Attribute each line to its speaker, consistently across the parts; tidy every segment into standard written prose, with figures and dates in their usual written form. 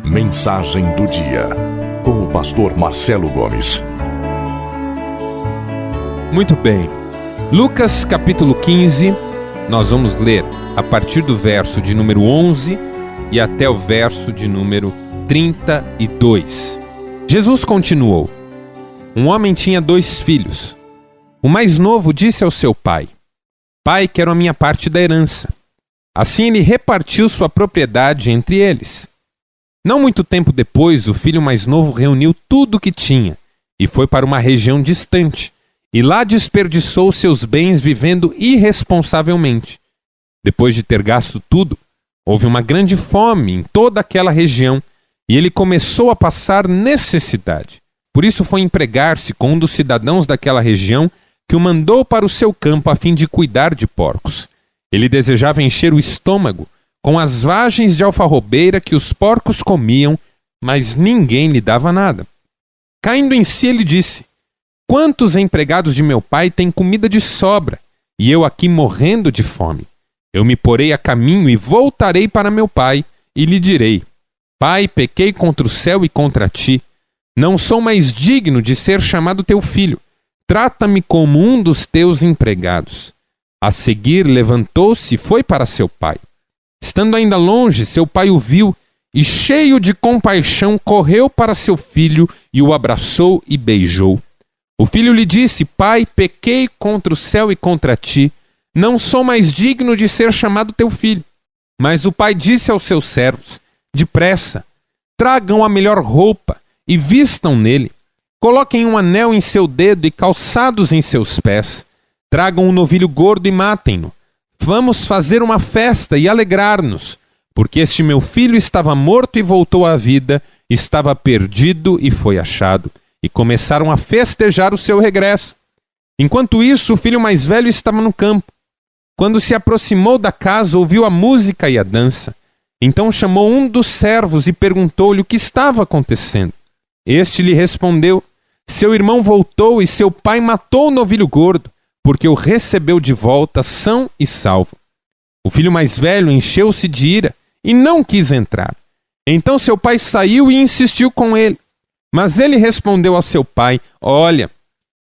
Speaker 1: Mensagem do dia, com o pastor Marcelo Gomes.
Speaker 2: Muito bem, Lucas capítulo 15, nós vamos ler a partir do verso de número 11 e até o verso de número 32. Jesus continuou: Um homem tinha 2 filhos. O mais novo disse ao seu pai: Pai, quero a minha parte da herança. Assim ele repartiu sua propriedade entre eles. Não muito tempo depois, o filho mais novo reuniu tudo o que tinha e foi para uma região distante, e lá desperdiçou seus bens vivendo irresponsavelmente. Depois de ter gasto tudo, houve uma grande fome em toda aquela região e ele começou a passar necessidade. Por isso foi empregar-se com um dos cidadãos daquela região que o mandou para o seu campo a fim de cuidar de porcos. Ele desejava encher o estômago com as vagens de alfarrobeira que os porcos comiam, mas ninguém lhe dava nada. Caindo em si, ele disse: Quantos empregados de meu pai têm comida de sobra, e eu aqui morrendo de fome? Eu me porei a caminho e voltarei para meu pai, e lhe direi: Pai, pequei contra o céu e contra ti. Não sou mais digno de ser chamado teu filho. Trata-me como um dos teus empregados. A seguir, levantou-se e foi para seu pai. Estando ainda longe, seu pai o viu e, cheio de compaixão, correu para seu filho e o abraçou e beijou. O filho lhe disse: Pai, pequei contra o céu e contra ti. Não sou mais digno de ser chamado teu filho. Mas o pai disse aos seus servos: Depressa, tragam a melhor roupa e vistam nele. Coloquem um anel em seu dedo e calçados em seus pés. Tragam um novilho gordo e matem-no. Vamos fazer uma festa e alegrar-nos, porque este meu filho estava morto e voltou à vida, estava perdido e foi achado. E começaram a festejar o seu regresso. Enquanto isso, o filho mais velho estava no campo. Quando se aproximou da casa, ouviu a música e a dança. Então chamou um dos servos e perguntou-lhe o que estava acontecendo. Este lhe respondeu: Seu irmão voltou e seu pai matou o novilho gordo, porque o recebeu de volta são e salvo. O filho mais velho encheu-se de ira e não quis entrar. Então seu pai saiu e insistiu com ele. Mas ele respondeu ao seu pai: Olha,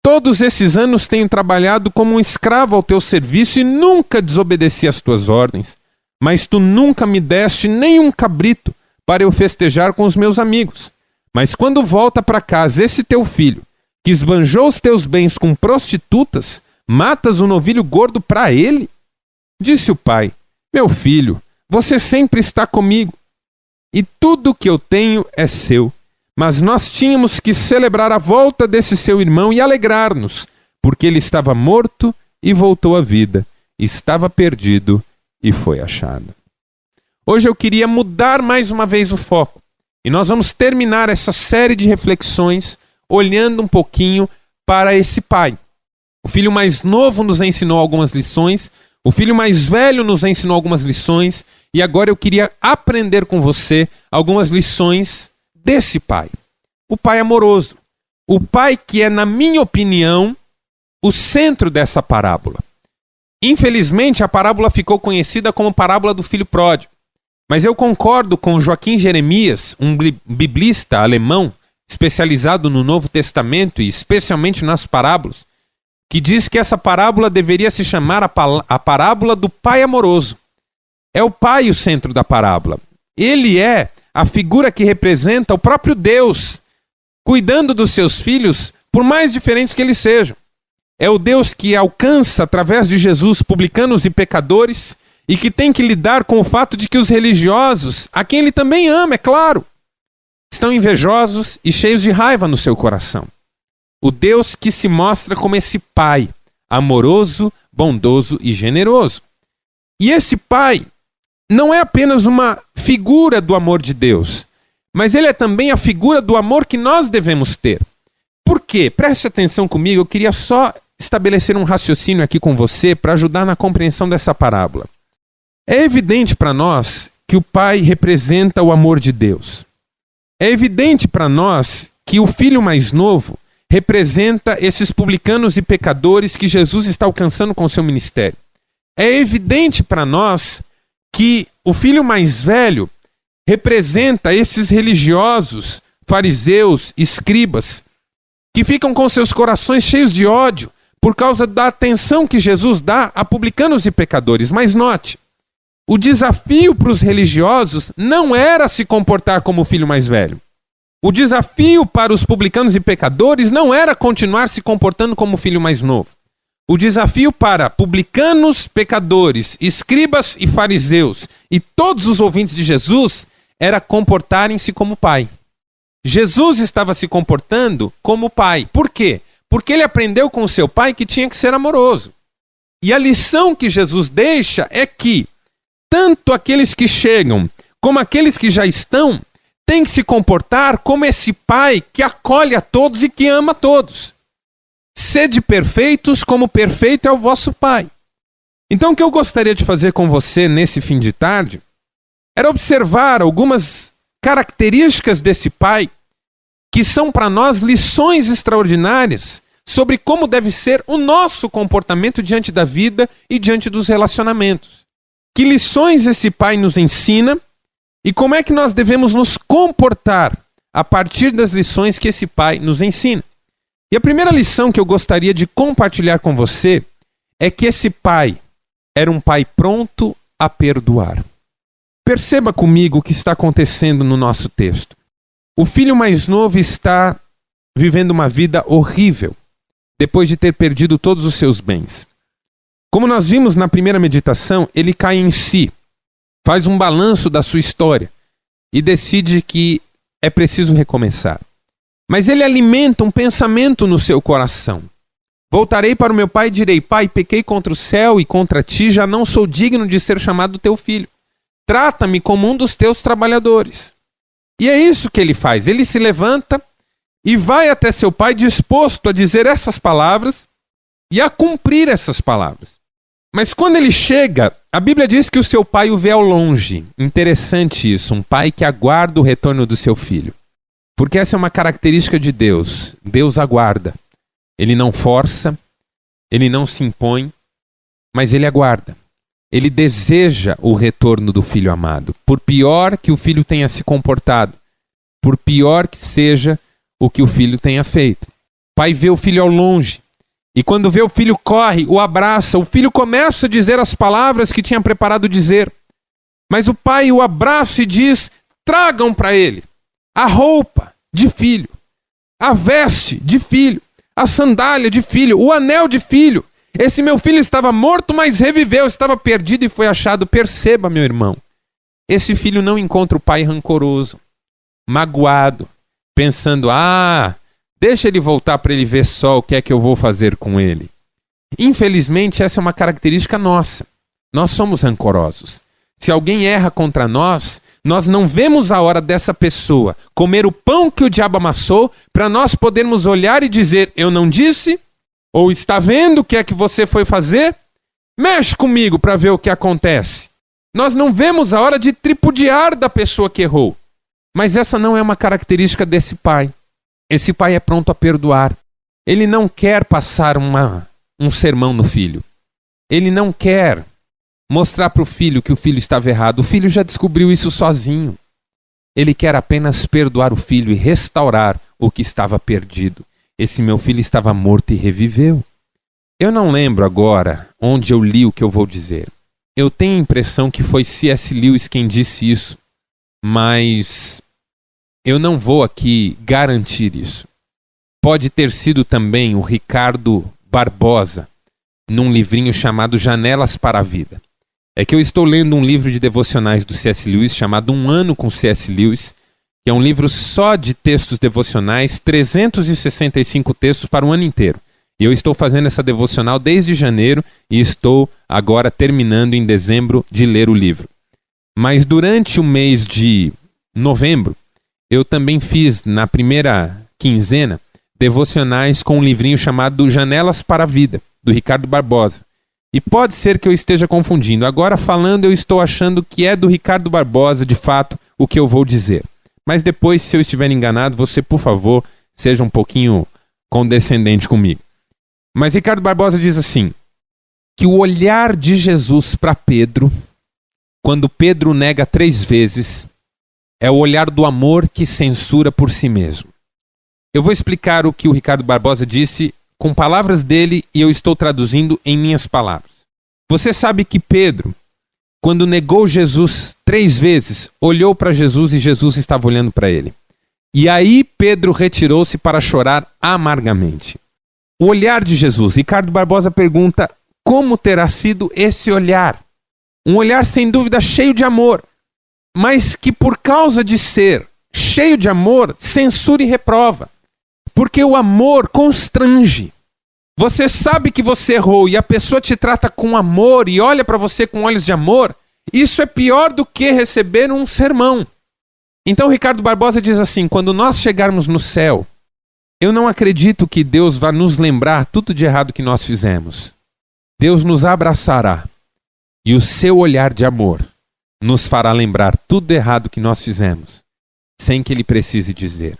Speaker 2: todos esses anos tenho trabalhado como um escravo ao teu serviço e nunca desobedeci às tuas ordens. Mas tu nunca me deste nem um cabrito para eu festejar com os meus amigos. Mas quando volta para casa esse teu filho, que esbanjou os teus bens com prostitutas, matas o novilho gordo para ele? Disse o pai: Meu filho, você sempre está comigo, e tudo o que eu tenho é seu. Mas nós tínhamos que celebrar a volta desse seu irmão e alegrar-nos, porque ele estava morto e voltou à vida, estava perdido e foi achado. Hoje eu queria mudar mais uma vez o foco, e nós vamos terminar essa série de reflexões olhando um pouquinho para esse pai. O filho mais novo nos ensinou algumas lições, o filho mais velho nos ensinou algumas lições, e agora eu queria aprender com você algumas lições desse pai. O pai amoroso. O pai que é, na minha opinião, o centro dessa parábola. Infelizmente, a parábola ficou conhecida como parábola do filho pródigo. Mas eu concordo com Joaquim Jeremias, um biblista alemão, especializado no Novo Testamento e especialmente nas parábolas, que diz que essa parábola deveria se chamar a parábola do pai amoroso. É o pai o centro da parábola. Ele é a figura que representa o próprio Deus, cuidando dos seus filhos, por mais diferentes que eles sejam. É o Deus que alcança, através de Jesus, publicanos e pecadores, e que tem que lidar com o fato de que os religiosos, a quem ele também ama, é claro, estão invejosos e cheios de raiva no seu coração. O Deus que se mostra como esse pai, amoroso, bondoso e generoso. E esse pai não é apenas uma figura do amor de Deus, mas ele é também a figura do amor que nós devemos ter. Por quê? Preste atenção comigo, eu queria só estabelecer um raciocínio aqui com você para ajudar na compreensão dessa parábola. É evidente para nós que o pai representa o amor de Deus. É evidente para nós que o filho mais novo representa esses publicanos e pecadores que Jesus está alcançando com o seu ministério. É evidente para nós que o filho mais velho representa esses religiosos, fariseus, escribas, que ficam com seus corações cheios de ódio por causa da atenção que Jesus dá a publicanos e pecadores. Mas note, o desafio para os religiosos não era se comportar como o filho mais velho. O desafio para os publicanos e pecadores não era continuar se comportando como o filho mais novo. O desafio para publicanos, pecadores, escribas e fariseus e todos os ouvintes de Jesus era comportarem-se como pai. Jesus estava se comportando como pai. Por quê? Porque ele aprendeu com o seu pai que tinha que ser amoroso. E a lição que Jesus deixa é que tanto aqueles que chegam como aqueles que já estão têm que se comportar como esse pai que acolhe a todos e que ama a todos. Sede perfeitos como perfeito é o vosso pai. Então o que eu gostaria de fazer com você nesse fim de tarde era observar algumas características desse pai que são para nós lições extraordinárias sobre como deve ser o nosso comportamento diante da vida e diante dos relacionamentos. Que lições esse pai nos ensina e como é que nós devemos nos comportar a partir das lições que esse pai nos ensina. E a primeira lição que eu gostaria de compartilhar com você é que esse pai era um pai pronto a perdoar. Perceba comigo o que está acontecendo no nosso texto. O filho mais novo está vivendo uma vida horrível, depois de ter perdido todos os seus bens. Como nós vimos na primeira meditação, ele cai em si, faz um balanço da sua história e decide que é preciso recomeçar. Mas ele alimenta um pensamento no seu coração. Voltarei para o meu pai e direi: Pai, pequei contra o céu e contra ti, já não sou digno de ser chamado teu filho. Trata-me como um dos teus trabalhadores. E é isso que ele faz. Ele se levanta e vai até seu pai disposto a dizer essas palavras e a cumprir essas palavras. Mas quando ele chega, a Bíblia diz que o seu pai o vê ao longe. Interessante isso, um pai que aguarda o retorno do seu filho. Porque essa é uma característica de Deus. Deus aguarda. Ele não força, ele não se impõe, mas ele aguarda. Ele deseja o retorno do filho amado. Por pior que o filho tenha se comportado, por pior que seja o que o filho tenha feito. O pai vê o filho ao longe. E quando vê o filho, corre, o abraça. O filho começa a dizer as palavras que tinha preparado dizer. Mas o pai o abraça e diz: tragam para ele a roupa de filho, a veste de filho, a sandália de filho, o anel de filho. Esse meu filho estava morto, mas reviveu, estava perdido e foi achado. Perceba, meu irmão, esse filho não encontra o pai rancoroso, magoado, pensando: deixa ele voltar para ele ver só o que é que eu vou fazer com ele. Infelizmente, essa é uma característica nossa. Nós somos rancorosos. Se alguém erra contra nós, nós não vemos a hora dessa pessoa comer o pão que o diabo amassou para nós podermos olhar e dizer: eu não disse? Ou está vendo o que é que você foi fazer? Mexe comigo para ver o que acontece. Nós não vemos a hora de tripudiar da pessoa que errou. Mas essa não é uma característica desse pai. Esse pai é pronto a perdoar. Ele não quer passar um sermão no filho. Ele não quer mostrar para o filho que o filho estava errado. O filho já descobriu isso sozinho. Ele quer apenas perdoar o filho e restaurar o que estava perdido. Esse meu filho estava morto e reviveu. Eu não lembro agora onde eu li o que eu vou dizer. Eu tenho a impressão que foi C.S. Lewis quem disse isso, mas eu não vou aqui garantir isso. Pode ter sido também o Ricardo Barbosa, num livrinho chamado Janelas para a Vida. É que eu estou lendo um livro de devocionais do C.S. Lewis chamado Um Ano com C.S. Lewis, que é um livro só de textos devocionais, 365 textos para um ano inteiro. E eu estou fazendo essa devocional desde janeiro e estou agora terminando em dezembro de ler o livro. Mas durante o mês de novembro, eu também fiz, na primeira quinzena, devocionais com um livrinho chamado Janelas para a Vida, do Ricardo Barbosa. E pode ser que eu esteja confundindo. Agora falando, eu estou achando que é do Ricardo Barbosa, de fato, o que eu vou dizer. Mas depois, se eu estiver enganado, você, por favor, seja um pouquinho condescendente comigo. Mas Ricardo Barbosa diz assim, que o olhar de Jesus para Pedro, quando Pedro nega 3 vezes, É o olhar do amor que censura por si mesmo. Eu vou explicar o que o Ricardo Barbosa disse com palavras dele e eu estou traduzindo em minhas palavras. Você sabe que Pedro, quando negou Jesus 3 vezes, olhou para Jesus e Jesus estava olhando para ele. E aí Pedro retirou-se para chorar amargamente. O olhar de Jesus. Ricardo Barbosa pergunta como terá sido esse olhar. Um olhar sem dúvida cheio de amor, mas que por causa de ser cheio de amor, censura e reprova. Porque o amor constrange. Você sabe que você errou e a pessoa te trata com amor e olha para você com olhos de amor. Isso é pior do que receber um sermão. Então Ricardo Barbosa diz assim: quando nós chegarmos no céu, eu não acredito que Deus vá nos lembrar tudo de errado que nós fizemos. Deus nos abraçará e o seu olhar de amor nos fará lembrar tudo de errado que nós fizemos, sem que ele precise dizer.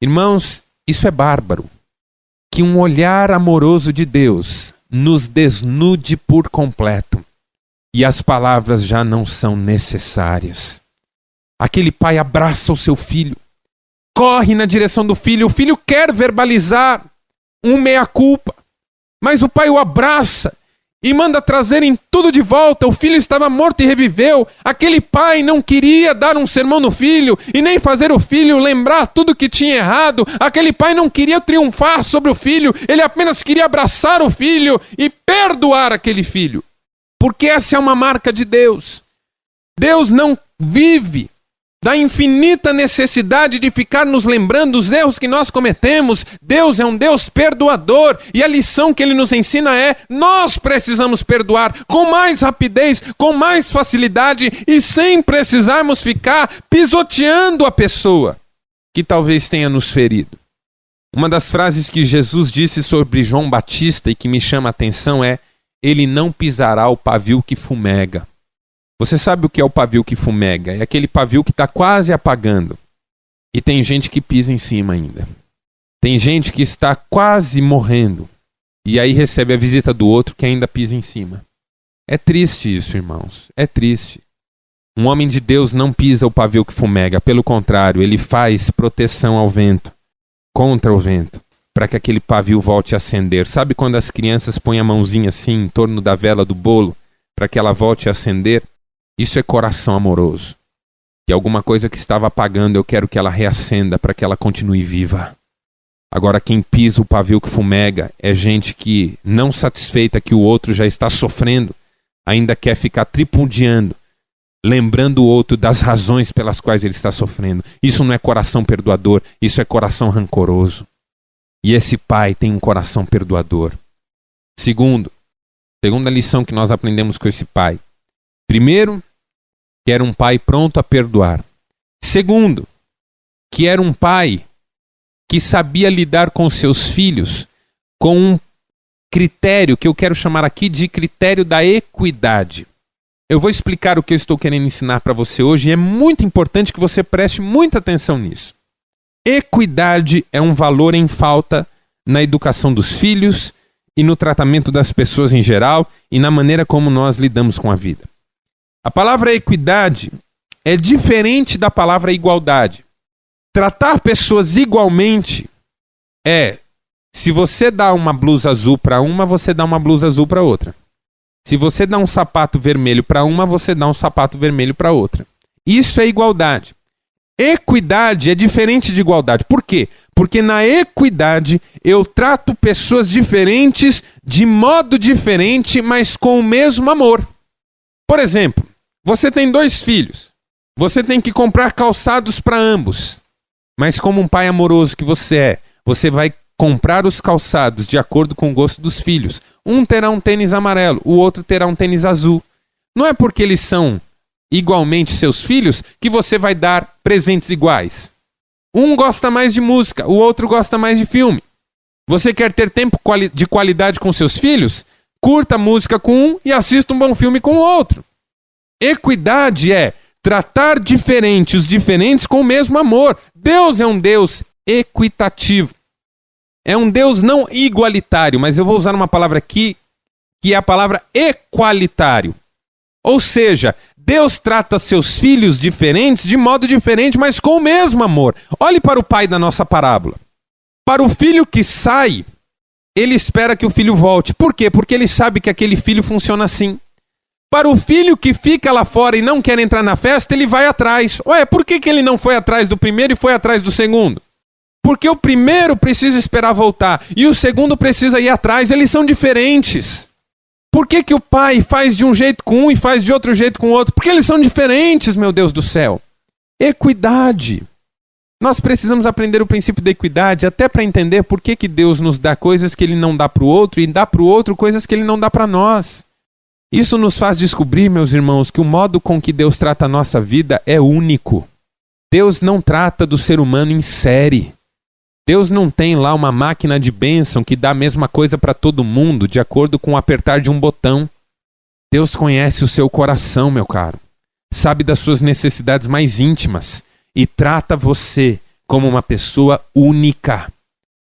Speaker 2: Irmãos, isso é bárbaro. Que um olhar amoroso de Deus nos desnude por completo e as palavras já não são necessárias. Aquele pai abraça o seu filho, corre na direção do filho, o filho quer verbalizar um meia-culpa, mas o pai o abraça e manda trazerem tudo de volta. O filho estava morto e reviveu. Aquele pai não queria dar um sermão no filho e nem fazer o filho lembrar tudo que tinha errado. Aquele pai não queria triunfar sobre o filho. Ele apenas queria abraçar o filho e perdoar aquele filho. Porque essa é uma marca de Deus. Deus não vive da infinita necessidade de ficar nos lembrando dos erros que nós cometemos. Deus é um Deus perdoador e a lição que Ele nos ensina é: nós precisamos perdoar com mais rapidez, com mais facilidade e sem precisarmos ficar pisoteando a pessoa que talvez tenha nos ferido. Uma das frases que Jesus disse sobre João Batista e que me chama a atenção é: ele não pisará o pavio que fumega. Você sabe o que é o pavio que fumega? É aquele pavio que está quase apagando. E tem gente que pisa em cima ainda. Tem gente que está quase morrendo. E aí recebe a visita do outro que ainda pisa em cima. É triste isso, irmãos. É triste. Um homem de Deus não pisa o pavio que fumega. Pelo contrário, ele faz proteção ao vento. Contra o vento. Para que aquele pavio volte a acender. Sabe quando as crianças põem a mãozinha assim em torno da vela do bolo? Para que ela volte a acender? Isso é coração amoroso. E alguma coisa que estava apagando, eu quero que ela reacenda para que ela continue viva. Agora, quem pisa o pavio que fumega é gente que, não satisfeita que o outro já está sofrendo, ainda quer ficar tripudiando, lembrando o outro das razões pelas quais ele está sofrendo. Isso não é coração perdoador, isso é coração rancoroso. E esse pai tem um coração perdoador. Segunda lição que nós aprendemos com esse pai. Primeiro, que era um pai pronto a perdoar. Segundo, que era um pai que sabia lidar com seus filhos com um critério que eu quero chamar aqui de critério da equidade. Eu vou explicar o que eu estou querendo ensinar para você hoje e é muito importante que você preste muita atenção nisso. Equidade é um valor em falta na educação dos filhos e no tratamento das pessoas em geral e na maneira como nós lidamos com a vida. A palavra equidade é diferente da palavra igualdade. Tratar pessoas igualmente é: se você dá uma blusa azul para uma, você dá uma blusa azul para outra. Se você dá um sapato vermelho para uma, você dá um sapato vermelho para outra. Isso é igualdade. Equidade é diferente de igualdade. Por quê? Porque na equidade eu trato pessoas diferentes de modo diferente, mas com o mesmo amor. Por exemplo, você tem 2 filhos. Você tem que comprar calçados para ambos. Mas como um pai amoroso que você é, você vai comprar os calçados de acordo com o gosto dos filhos. Um terá um tênis amarelo, o outro terá um tênis azul. Não é porque eles são igualmente seus filhos que você vai dar presentes iguais. Um gosta mais de música, o outro gosta mais de filme. Você quer ter tempo de qualidade com seus filhos? Curta música com um e assista um bom filme com o outro. Equidade é tratar diferente os diferentes com o mesmo amor. Deus é um Deus equitativo. É um Deus não igualitário, mas eu vou usar uma palavra aqui que é a palavra equalitário. Ou seja, Deus trata seus filhos diferentes de modo diferente, mas com o mesmo amor. Olhe para o pai da nossa parábola. Para o filho que sai, ele espera que o filho volte. Por quê? Porque ele sabe que aquele filho funciona assim. Para o filho que fica lá fora e não quer entrar na festa, ele vai atrás. Ué, por que ele não foi atrás do primeiro e foi atrás do segundo? Porque o primeiro precisa esperar voltar e o segundo precisa ir atrás. Eles são diferentes. Por que o pai faz de um jeito com um e faz de outro jeito com o outro? Porque eles são diferentes, meu Deus do céu. Equidade. Nós precisamos aprender o princípio da equidade até para entender por que Deus nos dá coisas que Ele não dá para o outro e dá para o outro coisas que Ele não dá para nós. Isso nos faz descobrir, meus irmãos, que o modo com que Deus trata a nossa vida é único. Deus não trata do ser humano em série. Deus não tem lá uma máquina de bênção que dá a mesma coisa para todo mundo, de acordo com o apertar de um botão. Deus conhece o seu coração, meu caro. Sabe das suas necessidades mais íntimas e trata você como uma pessoa única.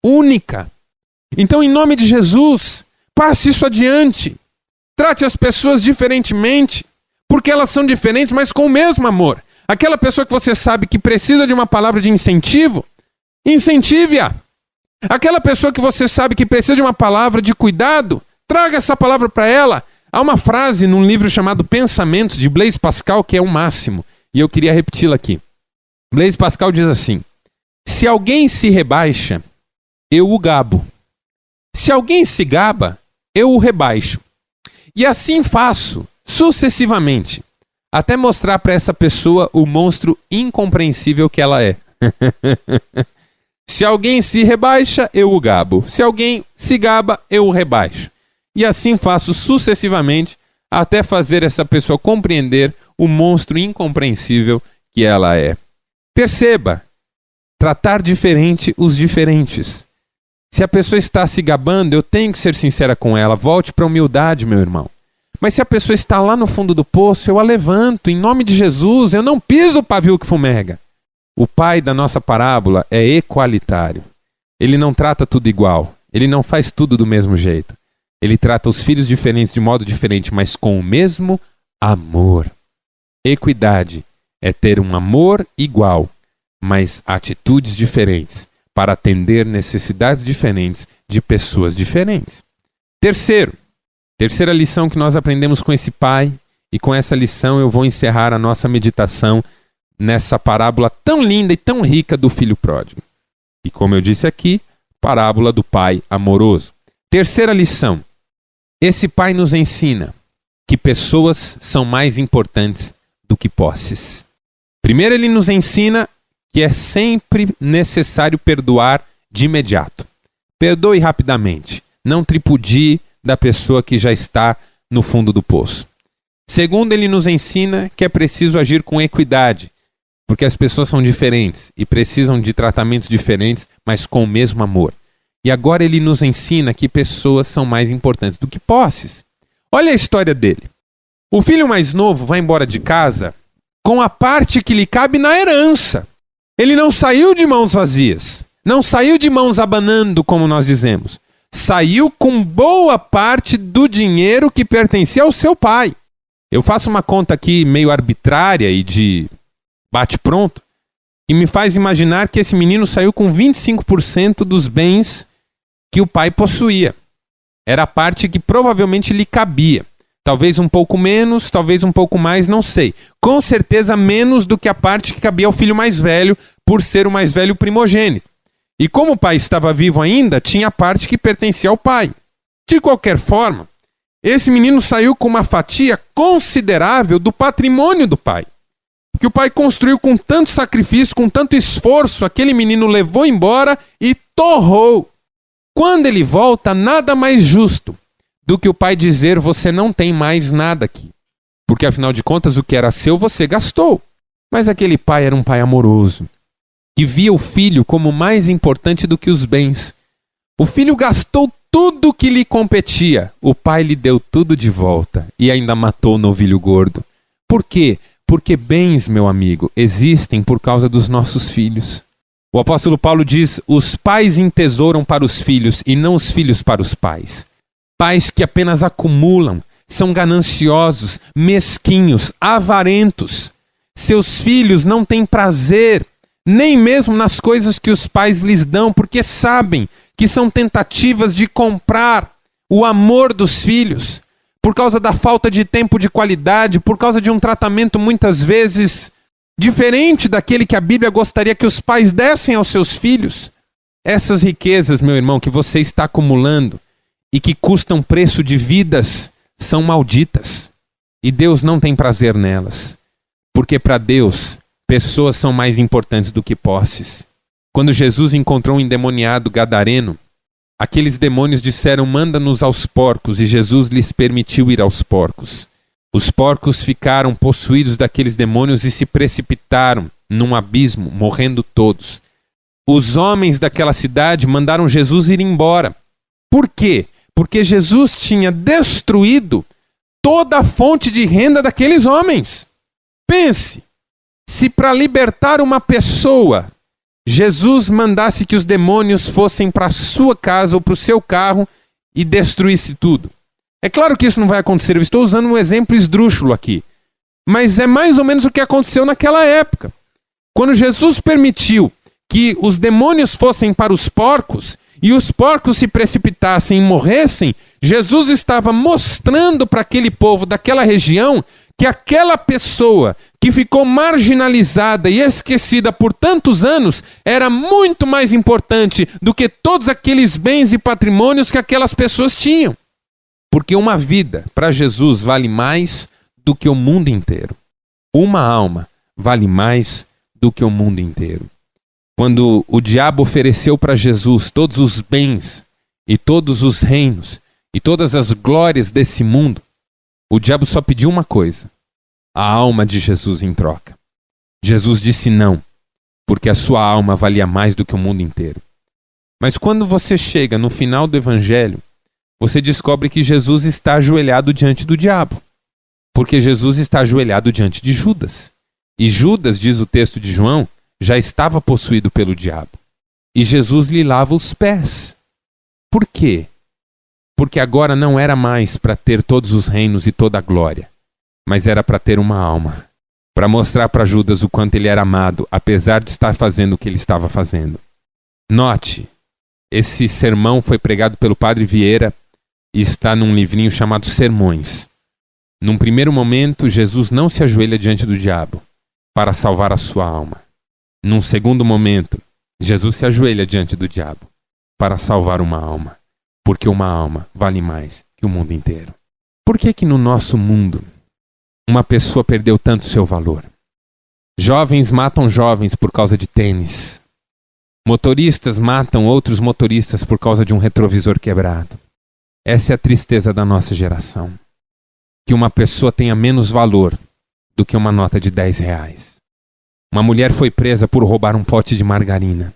Speaker 2: Única. Então, em nome de Jesus, passe isso adiante. Trate as pessoas diferentemente, porque elas são diferentes, mas com o mesmo amor. Aquela pessoa que você sabe que precisa de uma palavra de incentivo, incentive-a. Aquela pessoa que você sabe que precisa de uma palavra de cuidado, traga essa palavra para ela. Há uma frase num livro chamado Pensamentos, de Blaise Pascal, que é o máximo, e eu queria repeti-la aqui. Blaise Pascal diz assim: se alguém se rebaixa, eu o gabo. Se alguém se gaba, eu o rebaixo. E assim faço, sucessivamente, até mostrar para essa pessoa o monstro incompreensível que ela é. Se alguém se rebaixa, eu o gabo. Se alguém se gaba, eu o rebaixo. E assim faço sucessivamente, até fazer essa pessoa compreender o monstro incompreensível que ela é. Perceba, tratar diferente os diferentes. Se a pessoa está se gabando, eu tenho que ser sincera com ela. Volte para a humildade, meu irmão. Mas se a pessoa está lá no fundo do poço, eu a levanto. Em nome de Jesus, eu não piso o pavio que fumega. O pai da nossa parábola é equalitário. Ele não trata tudo igual. Ele não faz tudo do mesmo jeito. Ele trata os filhos diferentes de modo diferente, mas com o mesmo amor. Equidade é ter um amor igual, mas atitudes diferentes, para atender necessidades diferentes de pessoas diferentes. Terceira lição que nós aprendemos com esse pai, e com essa lição eu vou encerrar a nossa meditação nessa parábola tão linda e tão rica do filho pródigo. E como eu disse aqui, parábola do pai amoroso. Terceira lição, esse pai nos ensina que pessoas são mais importantes do que posses. Primeiro, ele nos ensina que é sempre necessário perdoar de imediato. Perdoe rapidamente. Não tripudie da pessoa que já está no fundo do poço. Segundo, ele nos ensina que é preciso agir com equidade, porque as pessoas são diferentes e precisam de tratamentos diferentes, mas com o mesmo amor. E agora ele nos ensina que pessoas são mais importantes do que posses. Olha a história dele. O filho mais novo vai embora de casa com a parte que lhe cabe na herança. Ele não saiu de mãos vazias, não saiu de mãos abanando, como nós dizemos. Saiu com boa parte do dinheiro que pertencia ao seu pai. Eu faço uma conta aqui meio arbitrária e de bate-pronto, e me faz imaginar que esse menino saiu com 25% dos bens que o pai possuía. Era a parte que provavelmente lhe cabia. Talvez um pouco menos, talvez um pouco mais, não sei. Com certeza menos do que a parte que cabia ao filho mais velho, por ser o mais velho primogênito. E como o pai estava vivo ainda, tinha a parte que pertencia ao pai. De qualquer forma, esse menino saiu com uma fatia considerável do patrimônio do pai. Que o pai construiu com tanto sacrifício, com tanto esforço, aquele menino levou embora e torrou. Quando ele volta, nada mais justo do que o pai dizer: você não tem mais nada aqui. Porque afinal de contas, o que era seu você gastou. Mas aquele pai era um pai amoroso, que via o filho como mais importante do que os bens. O filho gastou tudo que lhe competia. O pai lhe deu tudo de volta e ainda matou o novilho gordo. Por quê? Porque bens, meu amigo, existem por causa dos nossos filhos. O apóstolo Paulo diz: os pais entesouram para os filhos e não os filhos para os pais. Pais que apenas acumulam, são gananciosos, mesquinhos, avarentos. Seus filhos não têm prazer, nem mesmo nas coisas que os pais lhes dão, porque sabem que são tentativas de comprar o amor dos filhos, por causa da falta de tempo de qualidade, por causa de um tratamento muitas vezes diferente daquele que a Bíblia gostaria que os pais dessem aos seus filhos. Essas riquezas, meu irmão, que você está acumulando e que custam preço de vidas, são malditas. E Deus não tem prazer nelas. Porque para Deus, pessoas são mais importantes do que posses. Quando Jesus encontrou um endemoniado gadareno, aqueles demônios disseram: manda-nos aos porcos, e Jesus lhes permitiu ir aos porcos. Os porcos ficaram possuídos daqueles demônios e se precipitaram num abismo, morrendo todos. Os homens daquela cidade mandaram Jesus ir embora. Por quê? Porque Jesus tinha destruído toda a fonte de renda daqueles homens. Pense, se para libertar uma pessoa, Jesus mandasse que os demônios fossem para a sua casa ou para o seu carro e destruísse tudo. É claro que isso não vai acontecer, eu estou usando um exemplo esdrúxulo aqui. Mas é mais ou menos o que aconteceu naquela época. Quando Jesus permitiu que os demônios fossem para os porcos e os porcos se precipitassem e morressem, Jesus estava mostrando para aquele povo daquela região que aquela pessoa que ficou marginalizada e esquecida por tantos anos era muito mais importante do que todos aqueles bens e patrimônios que aquelas pessoas tinham. Porque uma vida para Jesus vale mais do que o mundo inteiro. Uma alma vale mais do que o mundo inteiro. Quando o diabo ofereceu para Jesus todos os bens e todos os reinos e todas as glórias desse mundo, o diabo só pediu uma coisa: a alma de Jesus em troca. Jesus disse não, porque a sua alma valia mais do que o mundo inteiro. Mas quando você chega no final do evangelho, você descobre que Jesus está ajoelhado diante do diabo. Porque Jesus está ajoelhado diante de Judas. E Judas, diz o texto de João, já estava possuído pelo diabo. E Jesus lhe lava os pés. Por quê? Porque agora não era mais para ter todos os reinos e toda a glória, mas era para ter uma alma. Para mostrar para Judas o quanto ele era amado, apesar de estar fazendo o que ele estava fazendo. Note, esse sermão foi pregado pelo Padre Vieira e está num livrinho chamado Sermões. Num primeiro momento, Jesus não se ajoelha diante do diabo para salvar a sua alma. Num segundo momento, Jesus se ajoelha diante do diabo para salvar uma alma, porque uma alma vale mais que o mundo inteiro. Por que no nosso mundo uma pessoa perdeu tanto seu valor? Jovens matam jovens por causa de tênis. Motoristas matam outros motoristas por causa de um retrovisor quebrado. Essa é a tristeza da nossa geração. Que uma pessoa tenha menos valor do que uma nota de R$10. Uma mulher foi presa por roubar um pote de margarina.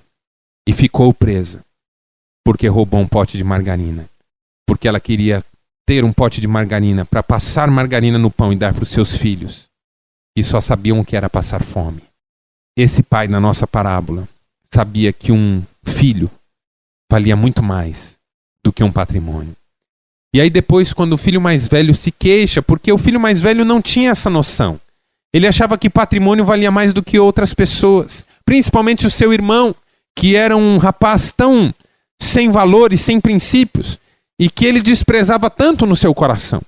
Speaker 2: E ficou presa porque roubou um pote de margarina. Porque ela queria ter um pote de margarina para passar margarina no pão e dar para os seus filhos, que só sabiam o que era passar fome. Esse pai, na nossa parábola, sabia que um filho valia muito mais do que um patrimônio. E aí depois, quando o filho mais velho se queixa, porque o filho mais velho não tinha essa noção. Ele achava que patrimônio valia mais do que outras pessoas, principalmente o seu irmão, que era um rapaz tão sem valor e sem princípios, e que ele desprezava tanto no seu coração.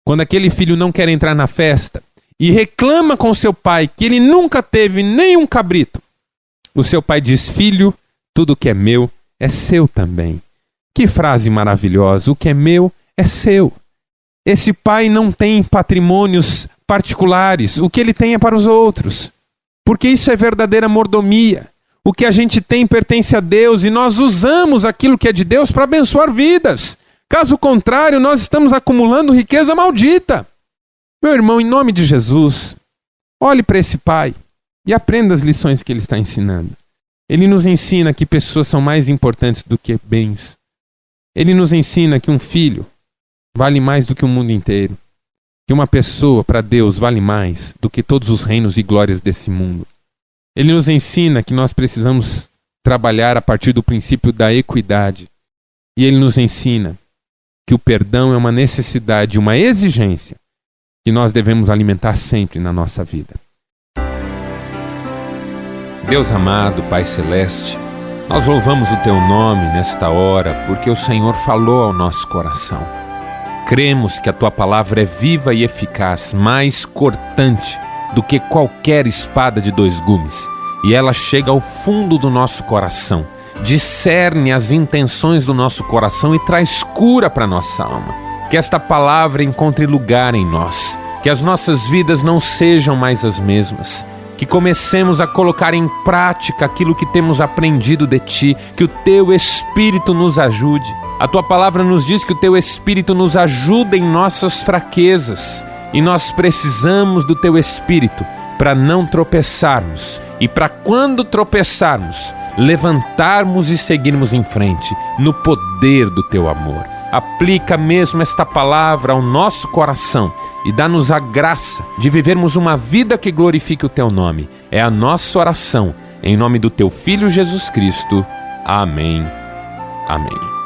Speaker 2: Quando aquele filho não quer entrar na festa e reclama com seu pai que ele nunca teve nem um cabrito, o seu pai diz: filho, tudo que é meu é seu também. Que frase maravilhosa! O que é meu é seu. Esse pai não tem patrimônios particulares, o que ele tem é para os outros, porque isso é verdadeira mordomia. O que a gente tem pertence a Deus e nós usamos aquilo que é de Deus para abençoar vidas. Caso contrário, nós estamos acumulando riqueza maldita. Meu irmão, em nome de Jesus, olhe para esse pai e aprenda as lições que ele está ensinando. Ele nos ensina que pessoas são mais importantes do que bens. Ele nos ensina que um filho vale mais do que o mundo inteiro. Que uma pessoa, para Deus, vale mais do que todos os reinos e glórias desse mundo. Ele nos ensina que nós precisamos trabalhar a partir do princípio da equidade. E ele nos ensina que o perdão é uma necessidade, uma exigência que nós devemos alimentar sempre na nossa vida. Deus amado, Pai Celeste, nós louvamos o Teu nome nesta hora porque o Senhor falou ao nosso coração. Cremos que a Tua palavra é viva e eficaz, mais cortante do que qualquer espada de 2 gumes, e ela chega ao fundo do nosso coração, discerne as intenções do nosso coração e traz cura para nossa alma. Que esta palavra encontre lugar em nós, que as nossas vidas não sejam mais as mesmas, que comecemos a colocar em prática aquilo que temos aprendido de Ti, que o Teu Espírito nos ajude. A Tua palavra nos diz que o Teu Espírito nos ajuda em nossas fraquezas, e nós precisamos do Teu Espírito para não tropeçarmos, e para quando tropeçarmos, levantarmos e seguirmos em frente, no poder do Teu amor. Aplica mesmo esta palavra ao nosso coração e dá-nos a graça de vivermos uma vida que glorifique o Teu nome. É a nossa oração, em nome do Teu Filho Jesus Cristo. Amém. Amém.